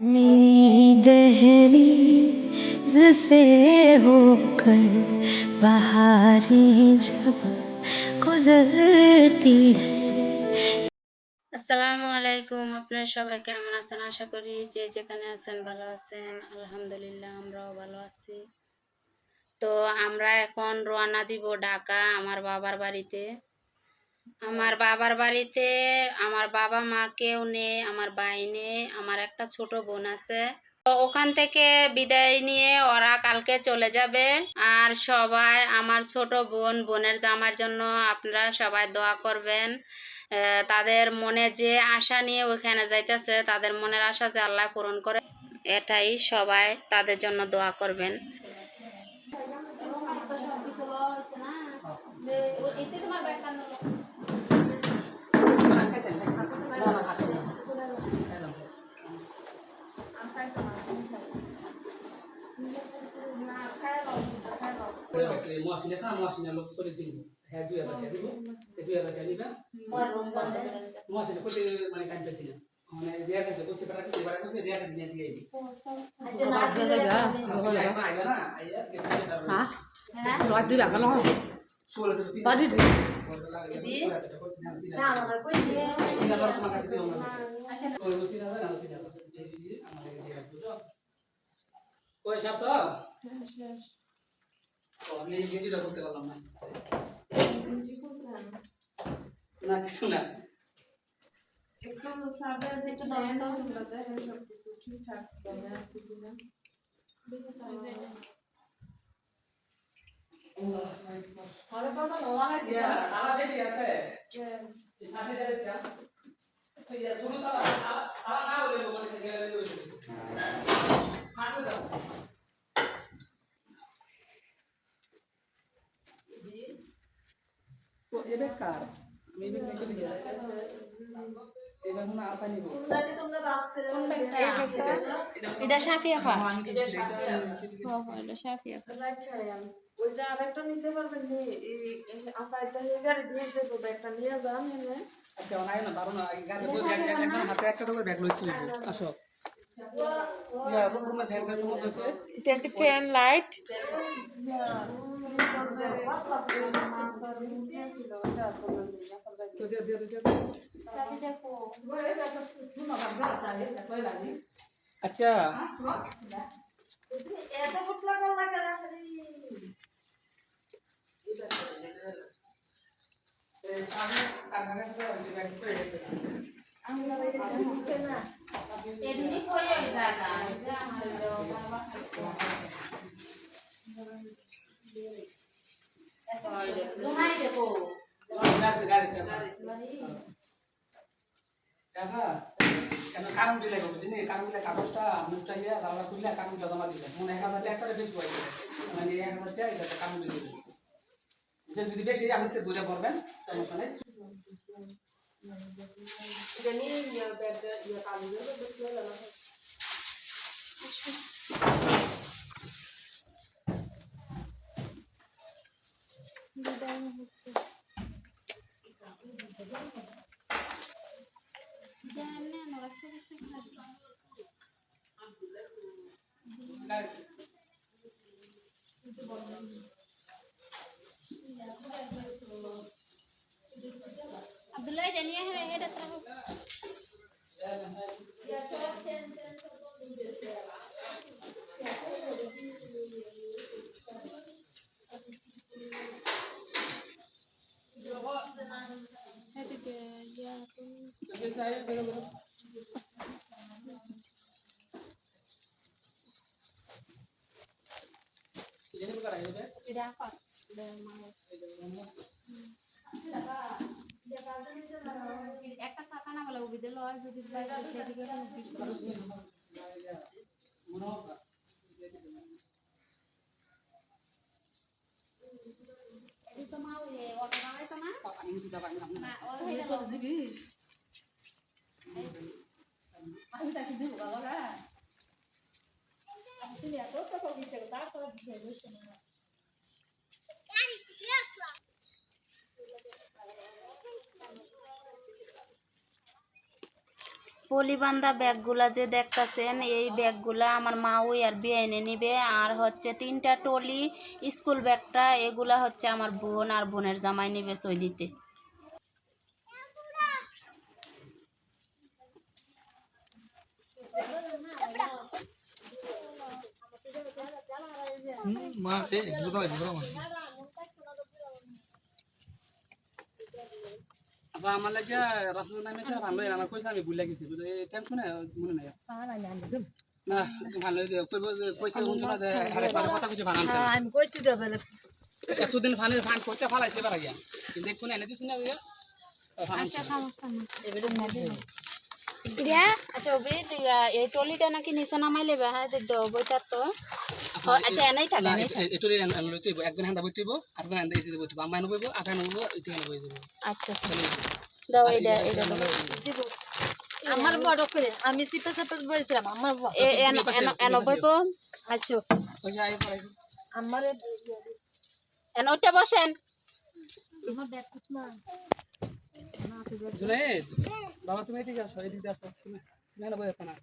मेरी दहलीज से होकर बहारें जब गुजरती है। আসসালামু আলাইকুম, আপনারা সবাই কেমন আছেন? আশা করি যে যেখানে আছেন ভালো আছেন। আলহামদুলিল্লাহ আমরাও ভালো আছি। তো আমরা এখন রওনা দিব ঢাকা আমার বাবার বাড়িতে। আমার বাবার বাড়িতে আমার বাবা মা কেউ নেই, আমার ভাই নেই, আমার একটা ছোট বোন আছে। তো ওখান থেকে বিদায় নিয়ে ওরা কালকে চলে যাবে। আর সবাই আমার ছোট বোনের জামার জন্য আপনারা সবাই দোয়া করবেন। তাদের মনে যে আশা নিয়ে ওখানে যাইতেছে, তাদের মনের আশা যে আল্লাহ পূরণ করে, এটাই সবাই তাদের জন্য দোয়া করবেন। না কিছু না একটু সাবে একটু দাঁড়ান দাও তোমরা দেখো সব কিছু ঠিকঠাক হবে আছে কিনা আল্লাহ আকবার আরে বাবা নওয়া না কি আলা বেশি আছে আপনি যাবেন তো ইয়া শুরু তো আলা না হলে মানে গেলে হাঁটতে যাও তো এটা কার আমি এমনি করে দিই এটা মনে আর পানি তোমরা তোমরা বাস করে এটা শাফিয়া খা এটা শাফিয়া এটা শাফিয়া রাখায়াম ওই যে আরেকটা নিতে পারবেন নি এই আফাইতে গাড়ি দিয়ে যে তো ব্যাগটা নিয়ে যান এনে আচ্ছা নাই না পারো না গাড়ি বই ব্যাগ একজন হাতে একটা করে ব্যাগ লইতে হইব আসো ইয়া রুমে ফ্যান কাজ মত আছে এটা কি ফ্যান লাইট তো দে দে দে अच्छा কারণ দিলে বুঝিনি কারণ দিলে কাগজটা মুখটা ইয়া দাওলা খুললে কারণটা জমা দিলে মনে 1000 টাকা করে বেশি হইছে মানে 1000 টাকা এটা কারণ দিলে যদি বেশি আপনি তো দূরে পড়বেন সমস্যা নেই জানি ইয়া ব্যাগটা ইয়া কাগজ দিয়ে দেখতে লাগা বিদায় হচ্ছে জানে না রাস্তা রাস্তা আব্দুল্লাহ জানিয়ে হ্যাঁ এটা তো একটা ছাতা না বলে উবিদে লয় যদি সেদিকে তো মা ওই অটো বানাই তো না না ও হেলে লয় দিবি আমি তাকে দিব বাবা তুমি এত টাকা দিতে তারপর দিয়ে দিছ না পলিবান্ধা ব্যাগগুলা যে দেখতাছেন এই ব্যাগগুলা আমার মা ওই আর বিয়ে এনে নিবে আর হচ্ছে 3টা টলি স্কুল ব্যাগটা এগুলা হচ্ছে আমার বোন আর বোনের জামাই নিবে সই দিতে আমার লাগে রাস্তা নামে ভালো আমার কইছে আমি ভুলে গেছি টেনশন মনে নাই না ভালো পয়সা শুনছো যে আরে কথা কিছু ভাঙানছে আমি কইছি তো বলে এতদিন ফান করতে ফালাইছে এবার আইয়া কিন্তু কোন এনে দিছ না ওইয়া আচ্ছা সমস্যা না এবারে না দিয়া আচ্ছা ওবে এই টলিটা নাকি নিচে নামাইলে হ্যাঁ দে বইটা তো আচ্ছা এনেই থাকে এটরি লইতেইব একজন হান্দা বইতেইব আর কোন হান্দা ইতে বইতেইব আমরা নবইব আটা নবইব ইতে নবইব আচ্ছা দাও এটা দিব আমার বড় করে আমি সিপা সিপা বলছিলাম আমার এন বইব আচ্ছা ওই আই পড়াই আমার এন ওটা বসেন আমার ব্যাগ কুছ না জুনাইদ বাবা তুমি এদিকে আসো তুমি না বইছ না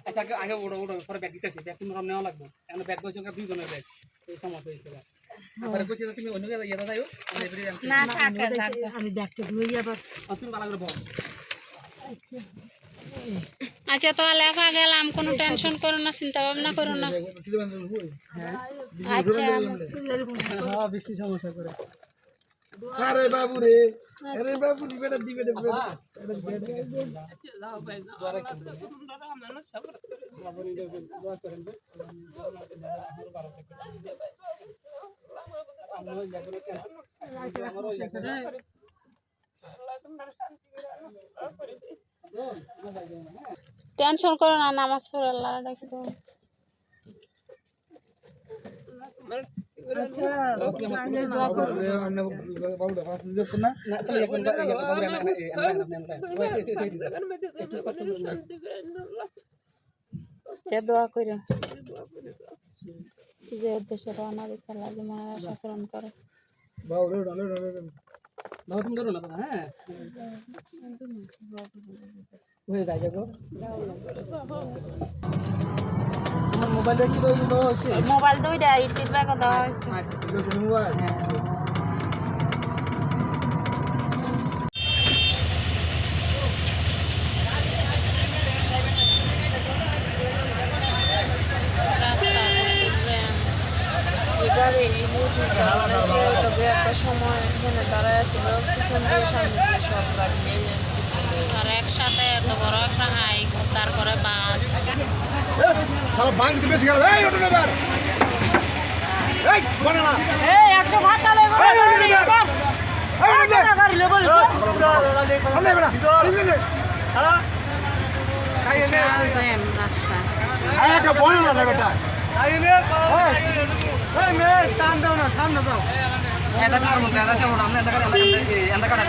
আচ্ছা আগে ওড়ো পরে ব্যাগ দিতেছি ব্যাগ তুমি নেওয়া লাগবে এখন ব্যাগ বইছ দুই জনের ব্যাগ এই সমস্যা হইছে পরে কইছি তুমি অন্য জায়গায় ইয়া যাইও আমি এবারে না থাক আমি ব্যাগটা ধুই আবার তুমি ভালো করে বল আচ্ছা আচ্ছা তাহলে আপা গেলাম কোনো টেনশন করো না চিন্তা ভাবনা করো না আচ্ছা হ্যাঁ বেশি সমস্যা করে আরে বাবু রে আরে বাবু দিবেটা দিবে দে আচ্ছা যাও ভাই মানুষ সবর করে বাবু রে দোয়া করেন আমরা যাবো কেন আমারও যাবে আল্লাহ তোমার শান্তি করে টেনশন করো না নামাজ পড়ে আল্লাহ ডাকি দাও আচ্ছা আমি দোয়া করব আমরা বাবুটা ফাস দিতে না না তুমি এখন একটু কষ্ট করুন যে দোয়া করো যে উদ্দেশ্যে রওনা দিতে আল্লাহ যে মনের আশা পূরণ করে বাবুটা বাবা তুমি ধরো না হ্যাঁ হয়ে যায় যাবো আমার মোবাইলটা কি রয়েছে দেওয়া হয়েছে মোবাইল দুইটা ইটির ব্যাগে দেওয়া হয়েছে মোবাইল একটা সময় এখানে দাঁড়ায় ছিল পিছন দিয়ে সামনে দিয়ে সব গাড়ি নেমে আর একসাথে এত বড় একটা হাইক্স তারপরে বাস সারা বাং দিতে বেশি গেল এই অটো নেবার এই বনা না এই একটা ভাত আলে বলে এই গাড়ি লেবল আলে বড়া দিলে হ্যাঁ কাইয়ে নে রাস্তা আয় একটা বনা না বেটা কাইয়ে নে এই মে টান দাও না সামনে দাও এটা কার মধ্যে এটা কেমন আমরা এটা কার এটা কার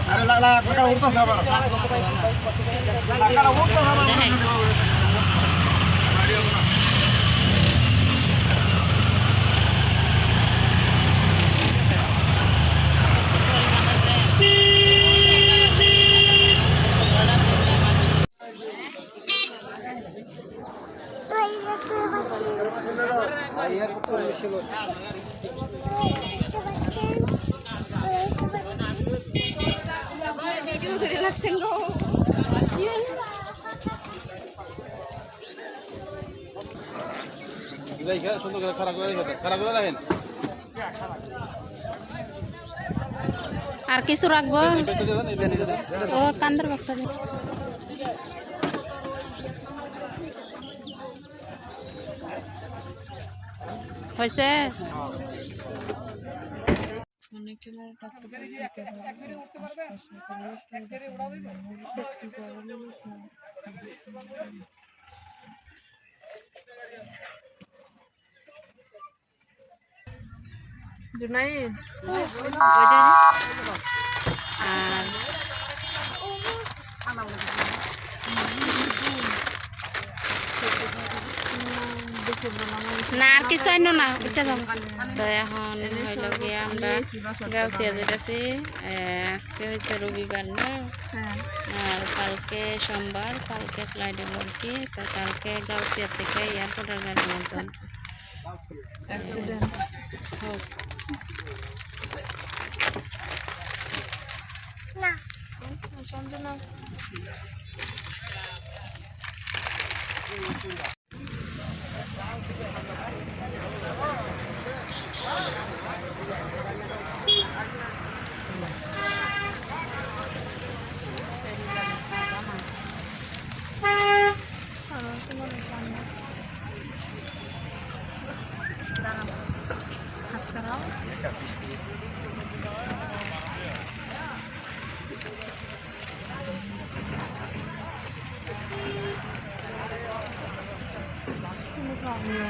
अरे लागला सकाळ उठता साबर सकाळ उठता साबर রাখছেন গো সুন্দর করে খারাপ করে রাখেন। আর কিছু রাখবো ও কান্দার বাক্স হয়েছে জুনাইদ আর না আর কিছু আইন না বুঝতে যাবো তো এখন হইল গিয়ে আমরা গাউসিয়া যেতেছি আজকে হয়েছে রবিবার না আর কালকে সোমবার কালকে ফ্লাইটে বলছি তো কালকে গাউসিয়া থেকে এয়ারপোর্টের গাড়ি মতন অ্যাক্সিডেন্ট হোক সঞ্জনা আমরা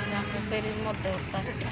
ফেরির মধ্যে উঠতেছি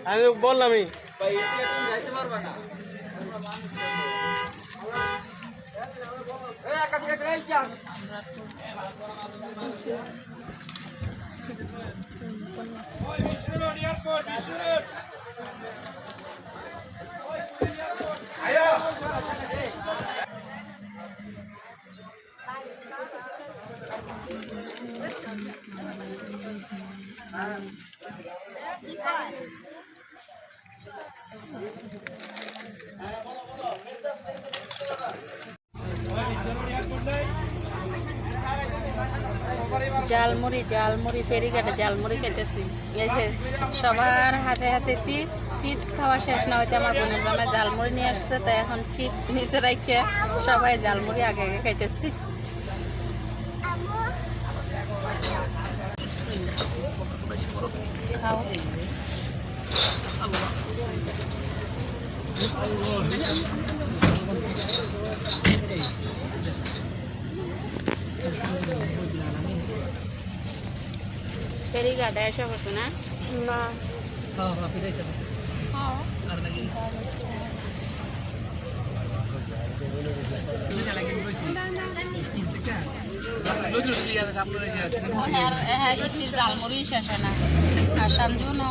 আমি বললামই জালমুড়ি জালমুড়ি ফেরিঘাটে জালমুড়ি খেতেছি এই যে সবার হাতে হাতে চিপস চিপস খাওয়া শেষ না হইতে আমার বোনের জামাই জালমুড়ি নিয়ে আসছে তাই এখন চিপ নিচে রাখে সবাই জালমুড়ি আগে আগে খাইতেছি খাও ফেরিঘাটে এসে বসে না না জালমুড়ি শেষ হয় না আর সামজু ন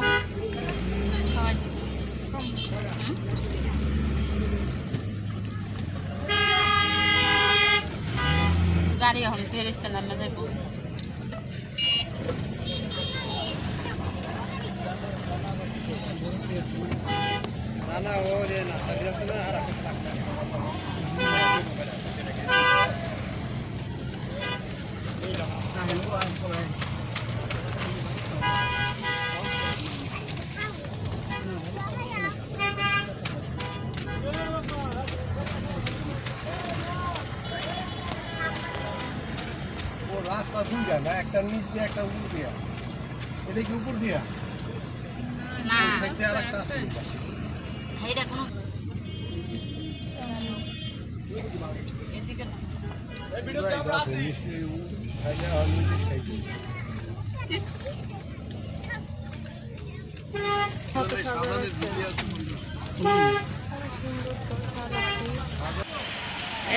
গাড়ি এখন ফেরিতে নামে দেখবো না ও রে না আর দুইটা না, একটা নিচ দিয়ে একটা উপর দিয়া। এটা কি উপর দিয়া? না সাইডে আর একটা আছে। এইটা কোনো এদিকে না। আছে, মিষ্টি খাইলে আর মিষ্টি খাইতে। সাজানের ভিডিও আছে।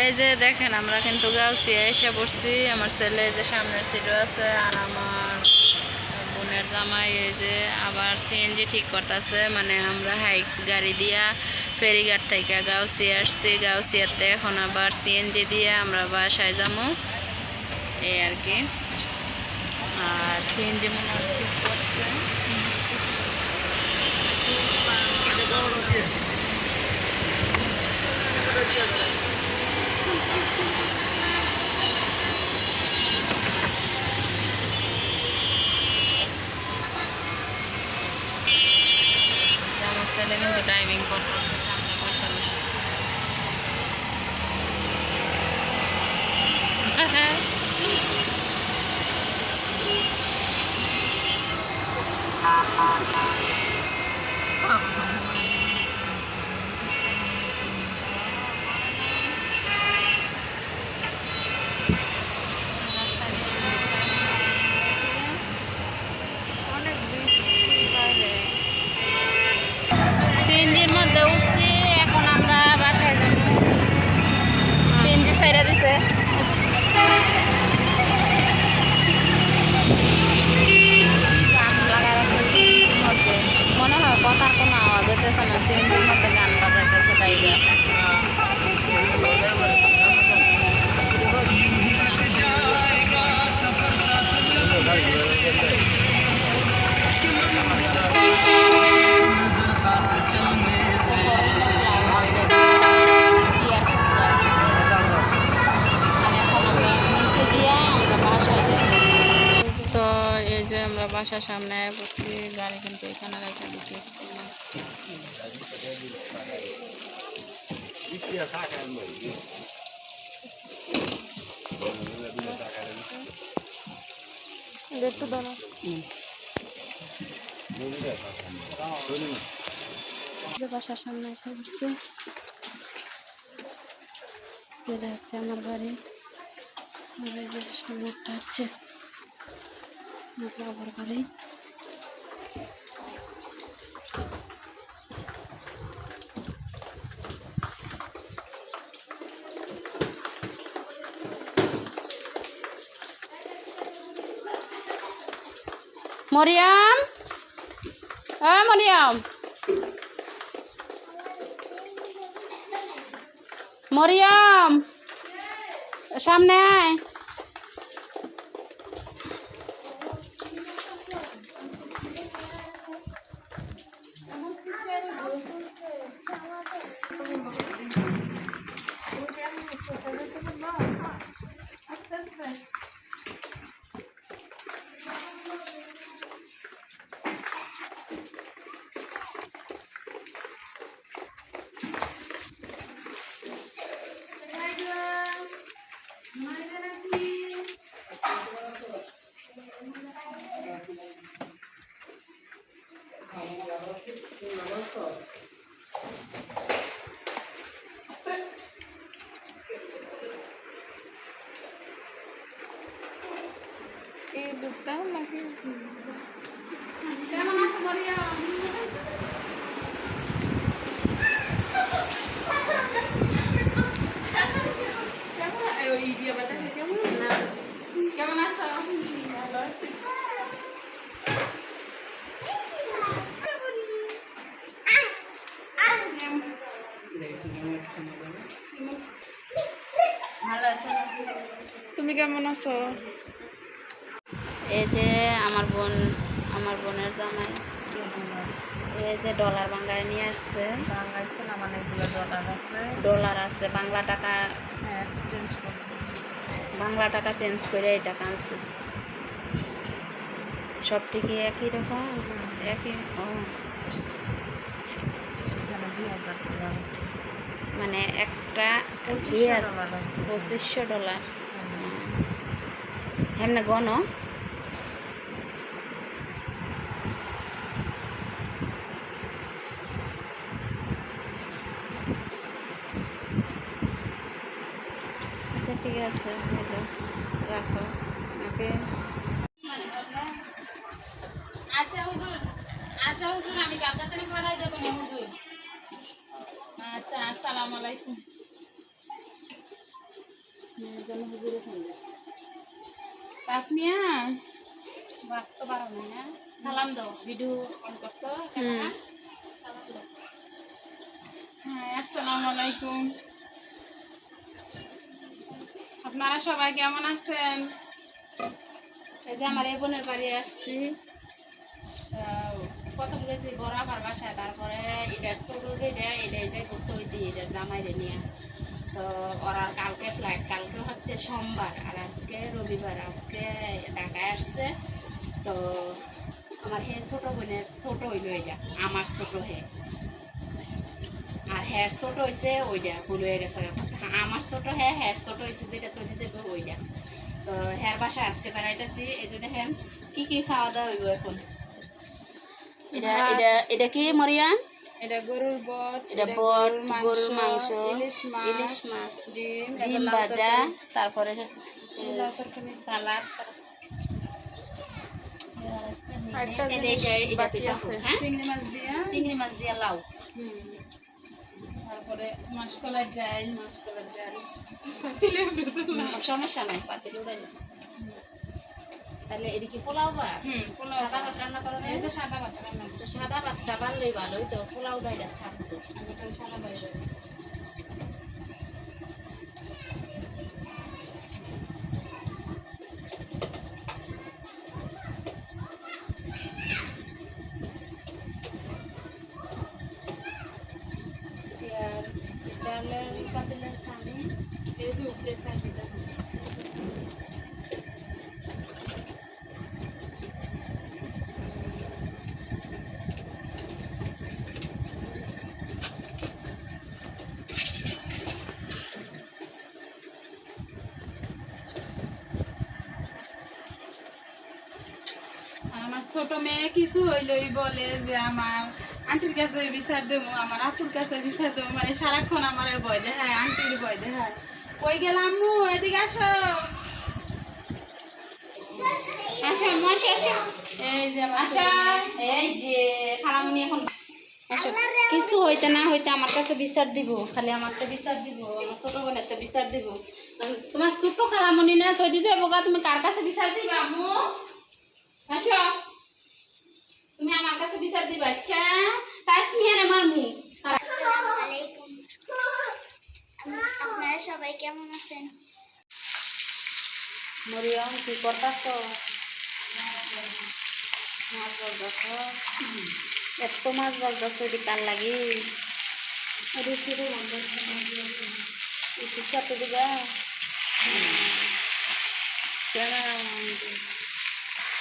এই যে দেখেন আমরা কিন্তু গাউসিয়া এসে পড়ছি। আমার ছেলে এই যে সামনের সিটও আছে, আর আমার বোনের জামাই এই যে আবার সিএনজি ঠিক করতেছে। মানে আমরা হাইক্স গাড়ি দিয়া ফেরিঘাট থেকে গাউসিয়া আসছি, গাউসিয়াতে এখন আবার সিএনজি দিয়ে আমরা বাসায় যাবো এই আর কি। আর সিএনজি মনে হয় ঠিক করছে। আমার ছেলে কিন্তু ড্রাইভিং করতেছে সামনে বসে বসে। সিএনজির মধ্যে উঠছি, এখন আমরা বাসায় যাব। সিএনজি ছাইড়া দিছে। গান লাগা রাখছে মধ্যে, মনে হয় কথার কোনো আওয়াজ হতেছে না, সিএনজির মধ্যে গান বাজাইতেছে তাইবা। তো এই যে আমরা বাসার সামনে বসছি, গাড়ি কিন্তু এখানে রেখে দিচ্ছি। বাসার সামনে এসে বসছি, যেটা হচ্ছে আমার বাড়ি। আর এই যে সামনেটা হচ্ছে আমার বাবার বাড়ি। মরিয়াম, মরিয়াম, মরিয়াম, সামনে আয়। কেমন আছো মরিয়াম? কেমন আছো? ভালো আছি। তুমি কেমন আছো? এই যে আমার বোনের জামাই এই যে ডলার বাংলায় নিয়ে আসছে। বাংলাদেশে না মানে এগুলো ডলার আছে, বাংলা টাকা এক্সচেঞ্জ করে বাংলা টাকা চেঞ্জ করে এই টাকা আনছে। সবটি কি একই রকম? একই। ও এখানে 2000 টাকা আছে, মানে একটা $2500 আছে। $2500। হেমনে গণ আচ্ছা ঠিক আছে রাখো ওকে আচ্ছা হুজুর আমি কার কাছে পাঠাই দেবো না হুজুর আচ্ছা আসসালামু আলাইকুম হুজুরে ফোন দিচ্ছে তাসমিয়া বাদ তো পারো না সালাম দাও ভিডিও অন করছো সালাম দাও হ্যাঁ আসসালামু আলাইকুম আপনারা সবাই কেমন আছেন এই যে আমার এই বোনের বাড়ি আসছি প্রথম গেছি বড় আবার বাসায় তারপরে এটার ছোট যেটা এটাই যে বসে হইতে এটার জামাইরে নিয়ে তো ওরা কালকে ফ্লাইট কালকে হচ্ছে সোমবার আর আজকে রবিবার আজকে ঢাকায় আসছে তো আমার হে ছোট বোনের ছোট হইলো এটা আমার ছোট হে আর হ্যার ছোট হয়েছে ওইটা ভুল হয়ে গেছে আমার ছোট হ্যার ছোট হয়েছে যেটা চলে যাবে ওইটা তো হ্যার বাসায় আজকে বেড়াইতেছি এই যে দেখেন কি কি খাওয়া দাওয়া হইব এখন এটা এটা এটা কি মরিয়ান এটা গরুর বট এটা বট গরুর মাংস ইলিশ মাছ ডিম ডিম ভাজা তারপরে সালাদ চিংড়ি মাছ দিয়া লাউ তারপরে মাসকলাই ডাল সমস্যা নাই পাতিলে উড়াই তাহলে এদিকে পোলাও বা সাদা ভাত রান্না করো না সাদা ভাত রান্না তো সাদা ভাতটা বানলেই ভালোই তো পোলাও ডাইটা থাকতো আমি তো সাদা ভাত আর ডালের পাতিলের সামনে এই যে উপরে সাইডে আমার ছোট মেয়ে কিছু হইলই বলে যে আমার আন্টির কাছে বিচার দেবো আমার আপুর কাছে বিচার দেবো মানে সারাক্ষণ আমার ভয় দেখায় আন্টির ভয় দেখায় কই গেলাম আম্মু এদিকে আসো আসো আসো আসো এই যে আশা এই যে খালামণি এখন আসো কিছু হইতে না হইতে আমার কাছে বিচার দিব খালি আমারটা বিচার দিব আমার ছোট বোনের তো বিচার দিব তোমার ছোট খালামণি না সইতে যে বোকা তুমি কার কাছে বিচার দিবে আম্মু আসো তুমি আমার কাছে বিচার দিবা আচ্ছা তাসমিয়ার আমার মুখ আসসালামালাইকুম। আপনারা সবাই কেমন আছেন? মরিয়ম কি করতাছ মাছ বলতাছ এত মাছ বলতাছ এটি কার লাগি রুচিরও রুচির সাথে দিবা কেন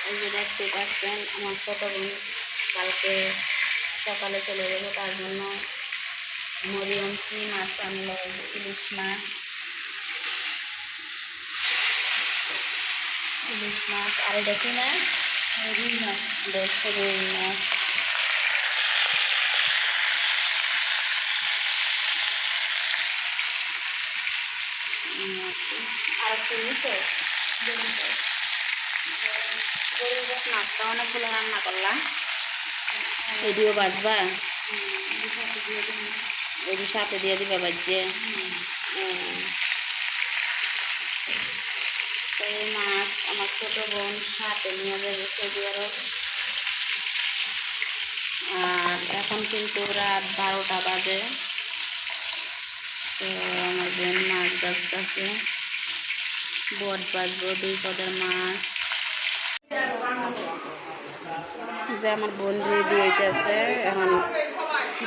এই যে দেখতে পাচ্ছেন আমার ছোট বোন কালকে সকালে চলে গেল তার জন্য মরিয়ম কি মাছ আনলো ইলিশ মাছ আর দেখি না রুই মাছ দেখছে রুই মাছ আর একটু নিচে গরুর গাছ মাছটা অনেকগুলো রান্না করলাম এদিও বাজবা এটি সাথে দিয়ে দিবা বাজছে এই মাছ আমার ছোট বোন সাথে নিয়ে যাবে সৌদি আরব আর এখন কিন্তু রাত 12টা বাজে তো আমার বোন মাছ বাজতেছে বট বাজবো 2 পদের মাছ যে আমার বোন রেডি হইতেছে এখন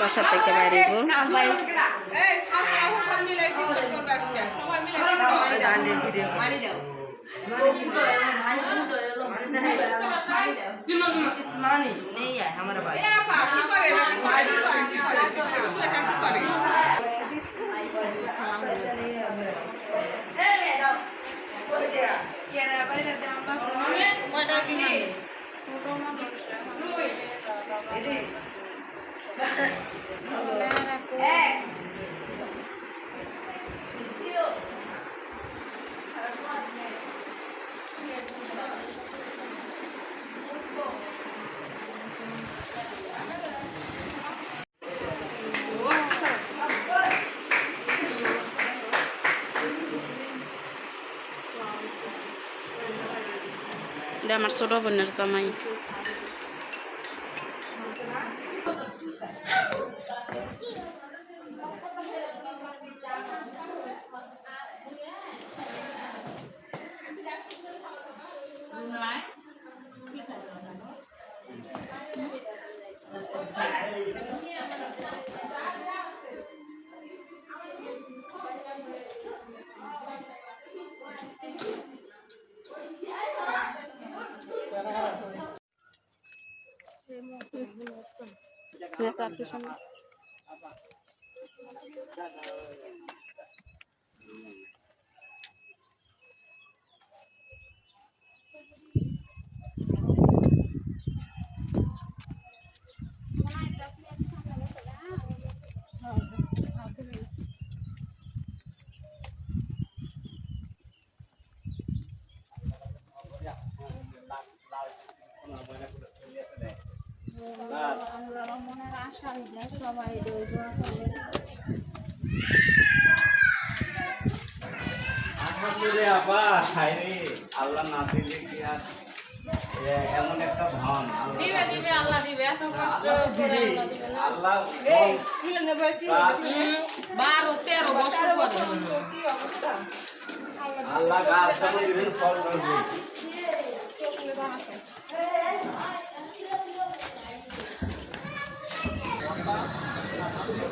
বাসা থেকে বাইরে This is money. नहीं है हमारा भाई। पैसा नहीं है मेरे पास। এটা আমার ছোট বোনের জামাই। আলহামদুলিল্লাহ আপা খাইরে আল্লাহ না দিলে কি আর এমন একটা ধন দিবে দিবে আল্লাহ দিবে এত কষ্ট করে আল্লাহ দিবে না আল্লাহ 12-13 বছর পরে আল্লাহ গাছ যেমন দিবেন ফল ধরবে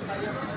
Thank you.